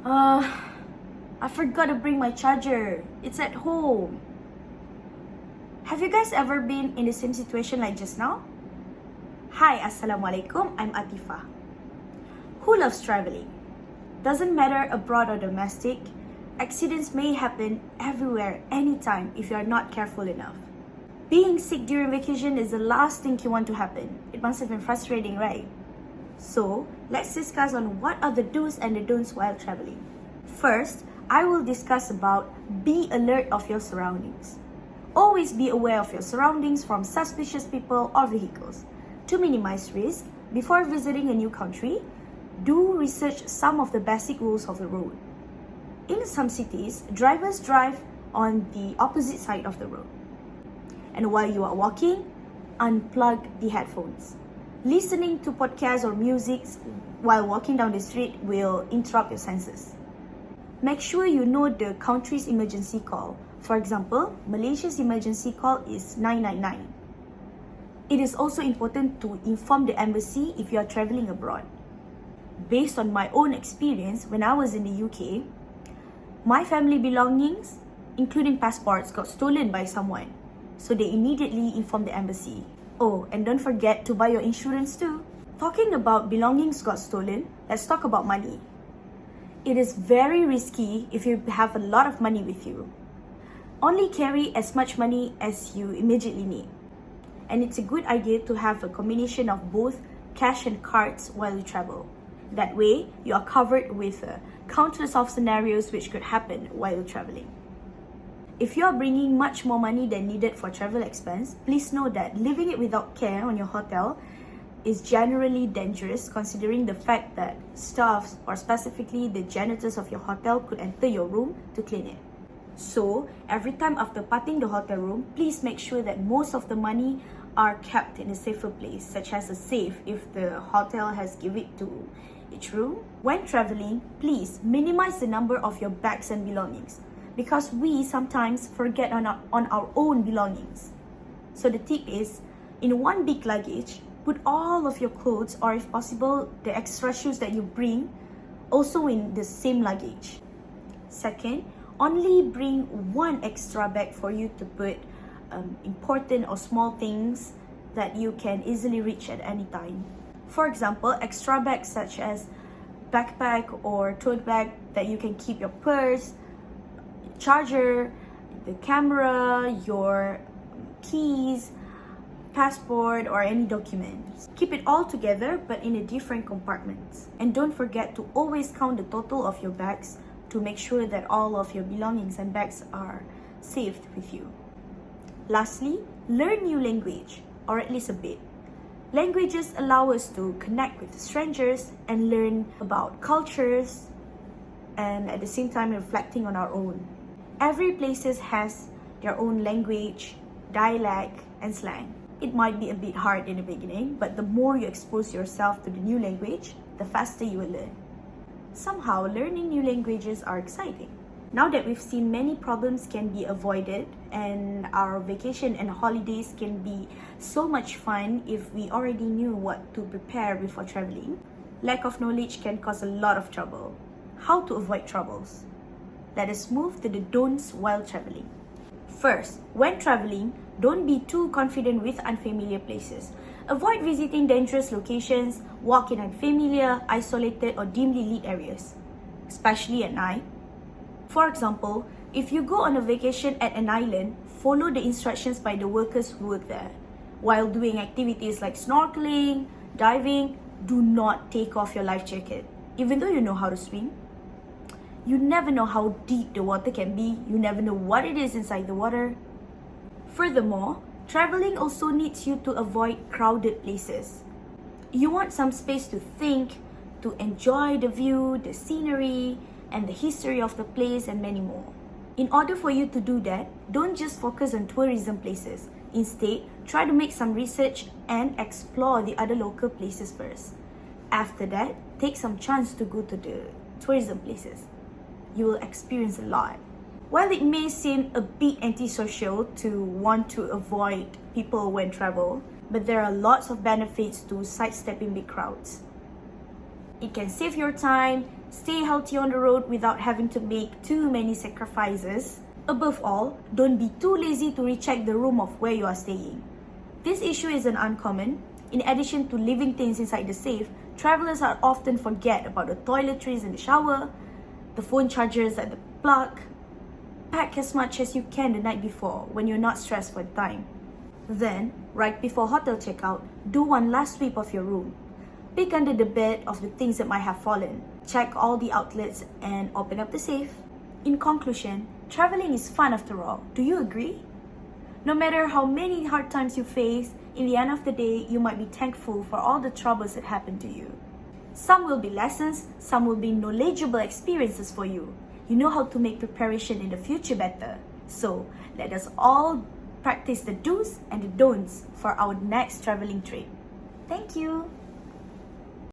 Uh, I forgot to bring my charger. It's at home. Have you guys ever been in the same situation like just now? Hi, Assalamualaikum, I'm Atifa. Who loves traveling? Doesn't matter abroad or domestic, accidents may happen everywhere, anytime if you are not careful enough. Being sick during vacation is the last thing you want to happen. It must have been frustrating, right? So, let's discuss on what are the do's and the don'ts while traveling. First, I will discuss about be alert of your surroundings. Always be aware of your surroundings from suspicious people or vehicles. To minimize risk, before visiting a new country, do research some of the basic rules of the road. In some cities, drivers drive on the opposite side of the road. And while you are walking, unplug the headphones. Listening to podcasts or music while walking down the street will interrupt your senses. Make sure you know the country's emergency call. For example, Malaysia's emergency call is 999. It is also important to inform the embassy if you are traveling abroad. Based on my own experience, when I was in the UK, my family belongings, including passports, got stolen by someone. So they immediately informed the embassy. Oh, and don't forget to buy your insurance too. Talking about belongings got stolen, let's talk about money. It is very risky if you have a lot of money with you. Only carry as much money as you immediately need. And it's a good idea to have a combination of both cash and cards while you travel. That way, you are covered with countless of scenarios which could happen while you're traveling. If you are bringing much more money than needed for travel expense, please know that leaving it without care on your hotel is generally dangerous, considering the fact that staffs, or specifically the janitors of your hotel, could enter your room to clean it. So, every time after parting the hotel room, please make sure that most of the money are kept in a safer place, such as a safe if the hotel has given it to each room. When traveling, please minimize the number of your bags and belongings, because we sometimes forget on our own belongings. So the tip is, in one big luggage, put all of your clothes, or if possible, the extra shoes that you bring, also in the same luggage. Second, only bring one extra bag for you to put important or small things that you can easily reach at any time. For example, extra bags such as backpack or tote bag that you can keep your purse, charger, the camera, your keys, passport, or any documents. Keep it all together but in a different compartments. And don't forget to always count the total of your bags to make sure that all of your belongings and bags are saved with you. Lastly, learn new language, or at least a bit. Languages allow us to connect with strangers and learn about cultures, and at the same time reflecting on our own. Every place has their own language, dialect, and slang. It might be a bit hard in the beginning, but the more you expose yourself to the new language, the faster you will learn. Somehow, learning new languages are exciting. Now that we've seen many problems can be avoided and our vacation and holidays can be so much fun if we already knew what to prepare before traveling, lack of knowledge can cause a lot of trouble. How to avoid troubles? Let us move to the don'ts while traveling. First, when traveling, don't be too confident with unfamiliar places. Avoid visiting dangerous locations, walk in unfamiliar, isolated, or dimly lit areas, especially at night. For example, if you go on a vacation at an island, follow the instructions by the workers who work there. While doing activities like snorkeling, diving, do not take off your life jacket, even though you know how to swim. You never know how deep the water can be. You never know what it is inside the water. Furthermore, traveling also needs you to avoid crowded places. You want some space to think, to enjoy the view, the scenery, and the history of the place, and many more. In order for you to do that, don't just focus on tourism places. Instead, try to make some research and explore the other local places first. After that, take some chance to go to the tourism places. You will experience a lot. While it may seem a bit antisocial to want to avoid people when travel, but there are lots of benefits to sidestepping big crowds. It can save your time, Stay healthy on the road without having to make too many sacrifices. Above all, don't be too lazy to recheck the room of where you are staying. This issue isn't uncommon. In addition to leaving things inside the safe, travelers are often forget about the toiletries in the shower, the phone chargers at the plug. Pack as much as you can the night before when you're not stressed for time. Then, right before hotel checkout, do one last sweep of your room. Pick under the bed of the things that might have fallen. Check all the outlets and open up the safe. In conclusion, traveling is fun after all. Do you agree? No matter how many hard times you face, in the end of the day, you might be thankful for all the troubles that happened to you. Some will be lessons, some will be knowledgeable experiences for you. You know how to make preparation in the future better. So, let us all practice the do's and the don'ts for our next traveling trip. Thank you.